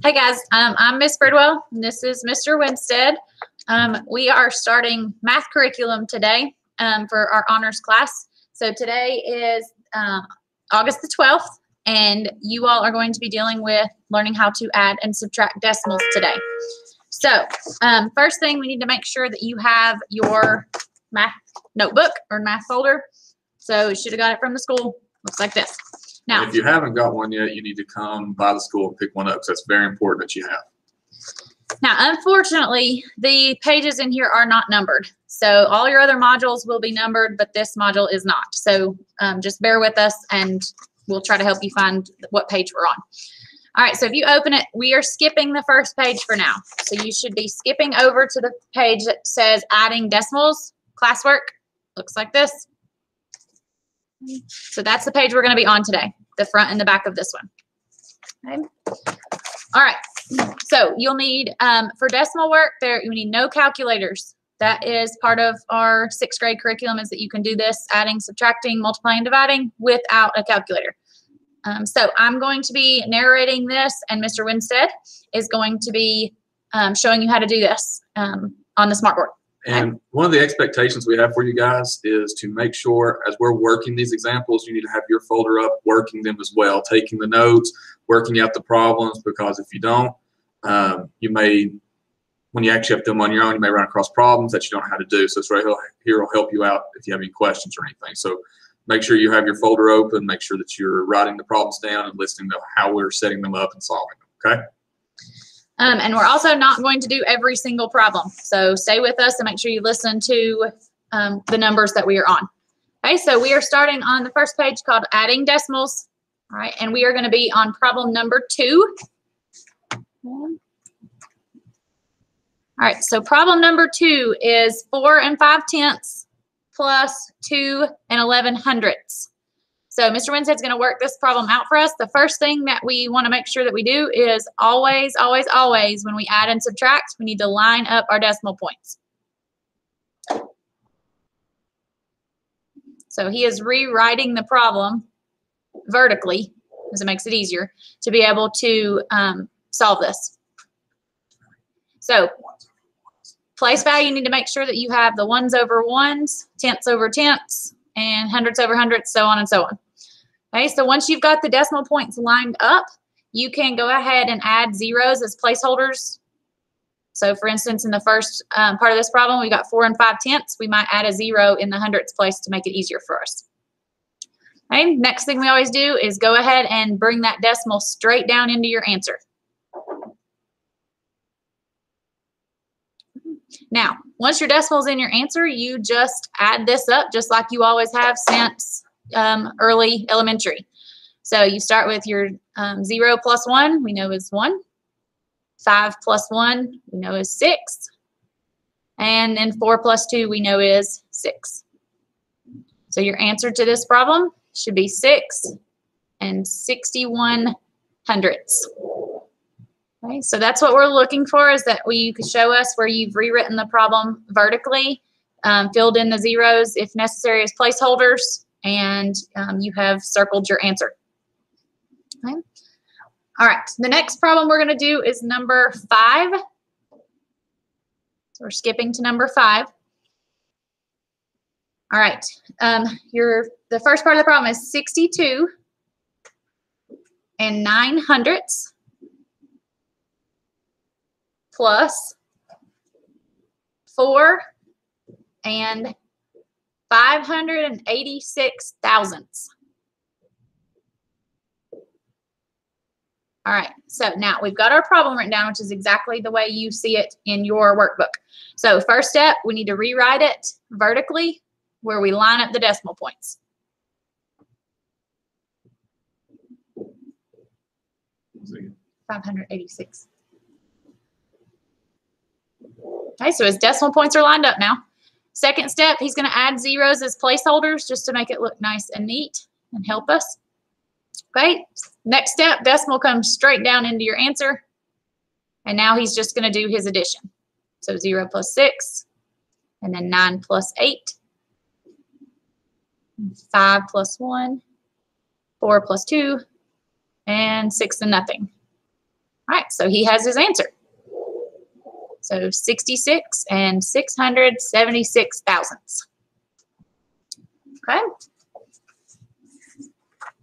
Hey guys, I'm Miss Bridwell, and this is Mr. Winstead. We are starting math curriculum today for our honors class. So today is August the 12th, and you all are going to be dealing with learning how to add and subtract decimals today. So first thing, we need to make sure that you have your math notebook or math folder. So you should have got it from the school. Looks like this. Now, if you haven't got one yet, you need to come by the school and pick one up, because that's very important that you have. Now, unfortunately, the pages in here are not numbered. So all your other modules will be numbered, but this module is not. So just bear with us, and we'll try to help you find what page we're on. All right, so if you open it, we are skipping the first page for now. So you should be skipping over to the page that says adding decimals, classwork. Looks like this. So that's the page we're going to be on today, the front and the back of this one. Okay. All right. So you'll need, for decimal work, you need no calculators. That is part of our 6th grade curriculum, is that you can do this, adding, subtracting, multiplying, dividing without a calculator. So I'm going to be narrating this, and Mr. Winstead is going to be showing you how to do this on the smartboard. And one of the expectations we have for you guys is to make sure, as we're working these examples, you need to have your folder up, working them as well, taking the notes, working out the problems, because if you don't, you may, when you actually have them on your own, you may run across problems that you don't know how to do. So it's right here will help you out if you have any questions or anything. So make sure you have your folder open, make sure that you're writing the problems down and listening to how we're setting them up and solving them, okay? And we're also not going to do every single problem. So stay with us and make sure you listen to the numbers that we are on. Okay, so we are starting on the first page called adding decimals. All right, and we are going to be on problem number 2. All right, so problem number 2 is 4 5/10 plus 2 11/100. So Mr. Winstead's going to work this problem out for us. The first thing that we want to make sure that we do is always, always, always, when we add and subtract, we need to line up our decimal points. So he is rewriting the problem vertically, because it makes it easier to be able to solve this. So place value, you need to make sure that you have the ones over ones, tenths over tenths, and hundredths over hundredths, so on and so on. Okay, so once you've got the decimal points lined up, you can go ahead and add zeros as placeholders. So for instance, in the first part of this problem, we got 4 5/10. We might add a 0 in the hundredths place to make it easier for us. Okay, next thing we always do is go ahead and bring that decimal straight down into your answer. Now, once your decimal's in your answer, you just add this up just like you always have since early elementary. So you start with your 0 plus 1, we know is 1. 5 plus 1, we know is 6. And then 4 plus 2, we know is 6. So your answer to this problem should be 6 61/100. Okay, so that's what we're looking for, is that you could show us where you've rewritten the problem vertically, filled in the zeros if necessary as placeholders, and you have circled your answer. Okay. All right, the next problem we're going to do is number 5. So we're skipping to number 5. All right, the first part of the problem is 62 9/100 plus 4 586,000. All right, so now we've got our problem written down, which is exactly the way you see it in your workbook. So first step, we need to rewrite it vertically where we line up the decimal points. $586. Okay, so his decimal points are lined up now. Second step, he's going to add zeros as placeholders just to make it look nice and neat and help us. Okay, next step, decimal comes straight down into your answer. And now he's just going to do his addition. So 0 plus 6, and then 9 plus 8, 5 plus 1, 4 plus 2, and 6 and nothing. All right, so he has his answer. So 66 and 676 thousandths. Okay.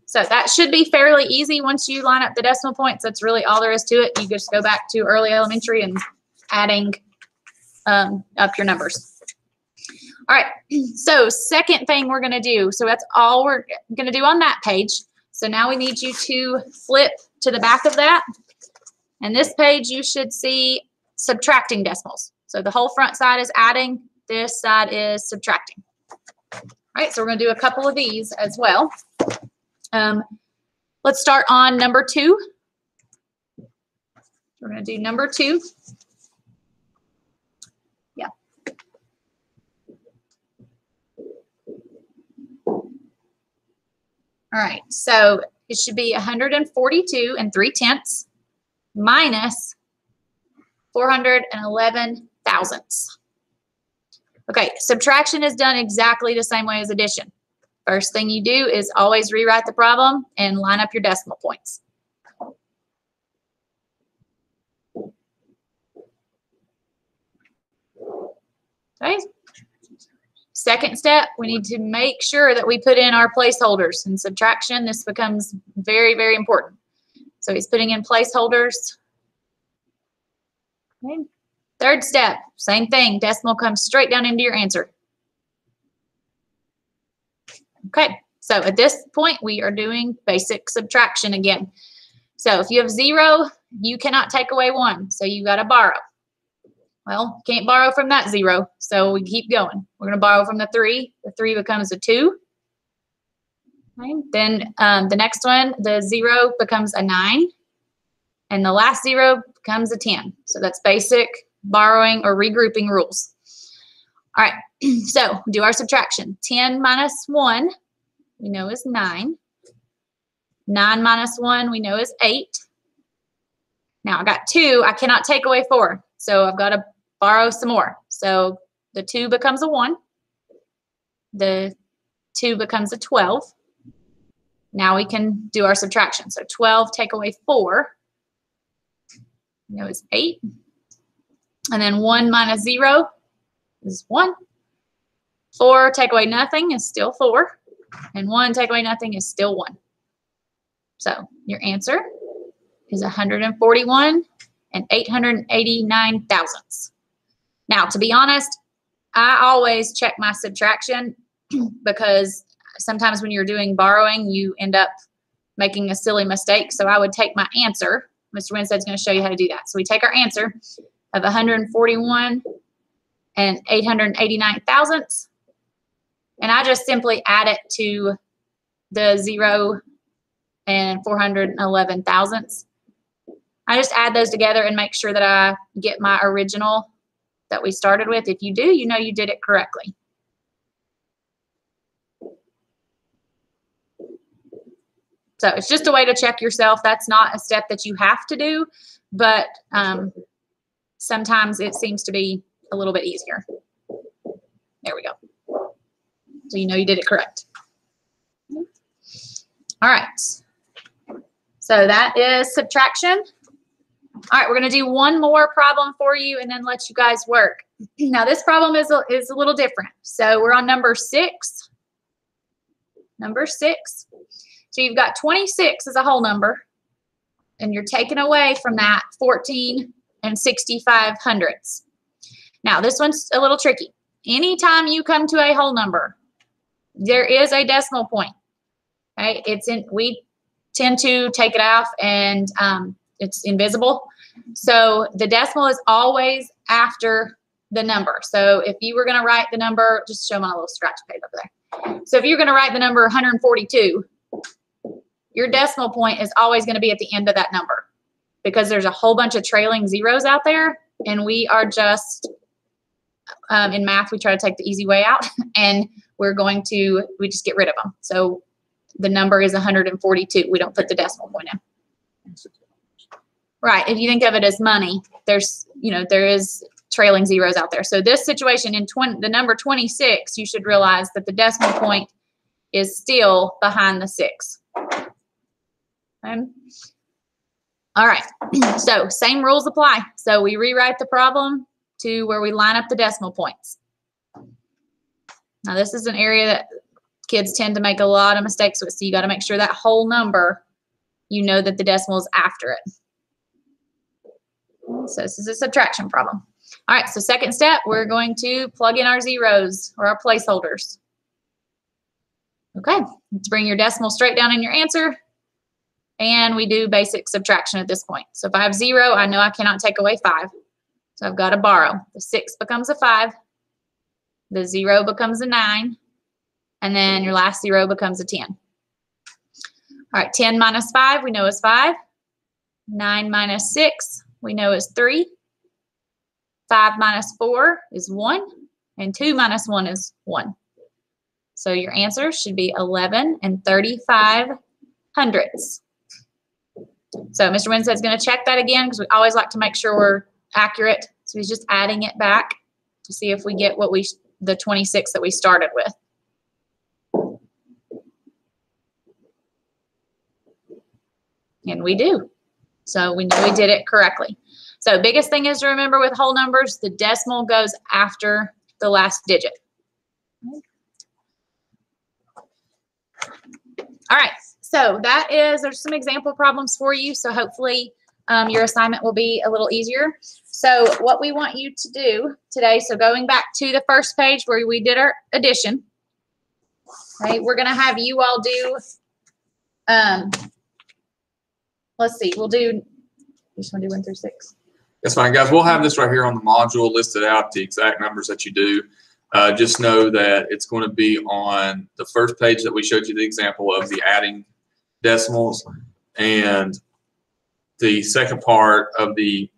So that should be fairly easy once you line up the decimal points. That's really all there is to it. You just go back to early elementary and adding up your numbers. All right, so second thing we're going to do, so that's all we're going to do on that page. So now we need you to flip to the back of that. And this page you should see subtracting decimals. So the whole front side is adding, this side is subtracting. All right, so we're going to do a couple of these as well. Let's start on number 2. We're going to do number 2. Yeah. All right, so it should be 142 and 3/10 minus 411 thousandths. Okay, subtraction is done exactly the same way as addition. First thing you do is always rewrite the problem and line up your decimal points. Okay. Second step, we need to make sure that we put in our placeholders. In subtraction, this becomes very, very important. So he's putting in placeholders. Okay. Third step, same thing. Decimal comes straight down into your answer. Okay, so at this point, we are doing basic subtraction again. So if you have 0, you cannot take away 1. So you got to borrow. Well, can't borrow from that 0, so we keep going. We're going to borrow from the 3. The 3 becomes a 2. Okay. Then the next one, the 0 becomes a 9. And the last 0 becomes a 10. So that's basic borrowing or regrouping rules. All right, so do our subtraction. 10 minus 1, we know is 9. 9 minus 1, we know is 8. Now I got 2, I cannot take away 4. So I've got to borrow some more. So the 2 becomes a 1. The 2 becomes a 12. Now we can do our subtraction. So 12 take away 4. You know it's 8. And then 1 minus 0 is 1. 4 take away nothing is still 4. And 1 take away nothing is still 1. So your answer is 141 and 889 thousandths. Now, to be honest, I always check my subtraction because sometimes when you're doing borrowing, you end up making a silly mistake. So I would take my answer. Mr. Winstead's going to show you how to do that. So we take our answer of 141 and 889 thousandths, and I just simply add it to the 0 and 411 thousandths. I just add those together and make sure that I get my original that we started with. If you do, you know you did it correctly. So it's just a way to check yourself. That's not a step that you have to do, but sometimes it seems to be a little bit easier. There we go. So you know you did it correct. All right. So that is subtraction. All right, we're going to do one more problem for you and then let you guys work. Now this problem is a little different. So we're on number 6. Number 6. So you've got 26 as a whole number, and you're taking away from that 14 and 65 hundredths. Now this one's a little tricky. Anytime you come to a whole number, there is a decimal point. Okay, we tend to take it off and it's invisible. So the decimal is always after the number. So if you were going to write the number, just show my little scratch pad over there. So if you're going to write the number 142, your decimal point is always going to be at the end of that number because there's a whole bunch of trailing zeros out there, and we are just, in math, we try to take the easy way out, and we just get rid of them. So the number is 142. We don't put the decimal point in. Right. If you think of it as money, there is trailing zeros out there. So this situation in the number 26, you should realize that the decimal point is still behind the 6. Okay. All right, so same rules apply. So we rewrite the problem to where we line up the decimal points. Now this is an area that kids tend to make a lot of mistakes with, so you got to make sure that whole number, you know that the decimal is after it. So this is a subtraction problem. All right, so second step, we're going to plug in our zeros or our placeholders. Okay, let's bring your decimal straight down in your answer. And we do basic subtraction at this point. So if I have 0, I know I cannot take away 5. So I've got to borrow. The 6 becomes a 5. The 0 becomes a 9. And then your last 0 becomes a 10. All right, 10 minus 5 we know is 5. 9 minus 6 we know is 3. 5 minus 4 is 1. And 2 minus 1 is 1. So your answer should be 11 35 hundredths. So Mr. Winstead's going to check that again because we always like to make sure we're accurate. So he's just adding it back to see if we get what the 26 that we started with. And we do. So we know we did it correctly. So biggest thing is to remember with whole numbers, the decimal goes after the last digit. All right. So there's some example problems for you. So hopefully your assignment will be a little easier. So what we want you to do today, so going back to the first page where we did our addition, okay, we're going to have you all do, let's see, we'll do, you just want to do 1 through 6? That's fine, guys. We'll have this right here on the module listed out, the exact numbers that you do. Just know that it's going to be on the first page that we showed you the example of the adding decimals, and the second part of the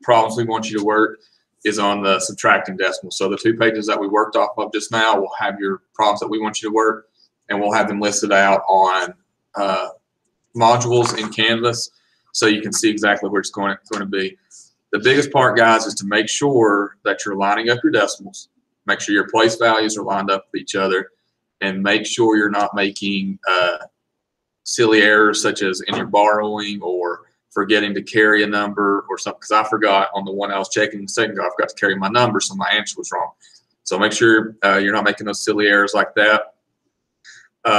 problems we want you to work is on the subtracting decimals. So the 2 pages that we worked off of just now will have your problems that we want you to work, and we'll have them listed out on modules in Canvas so you can see exactly where it's going to be. The biggest part, guys, is to make sure that you're lining up your decimals. Make sure your place values are lined up with each other, and make sure you're not making silly errors such as in your borrowing or forgetting to carry a number or something. Because I forgot on the one I was checking a second ago, I forgot to carry my number, so my answer was wrong. So make sure you're not making those silly errors like that.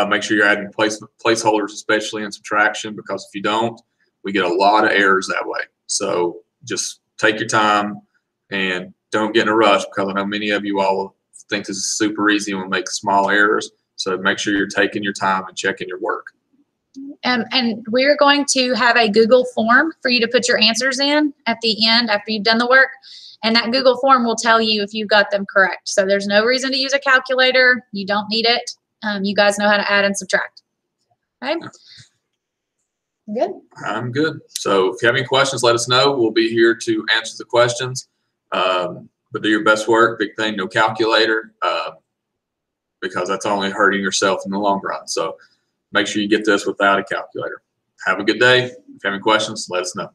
Make sure you're adding placeholders, especially in subtraction, because if you don't, we get a lot of errors that way. So just take your time and don't get in a rush, because I know many of you all think this is super easy and will make small errors. So make sure you're taking your time and checking your work. And we're going to have a Google form for you to put your answers in at the end after you've done the work. And that Google form will tell you if you've got them correct. So there's no reason to use a calculator. You don't need it. You guys know how to add and subtract. Okay? Good? I'm good. So if you have any questions, let us know. We'll be here to answer the questions. But do your best work. Big thing, no calculator, because that's only hurting yourself in the long run. So make sure you get this without a calculator. Have a good day. If you have any questions, let us know.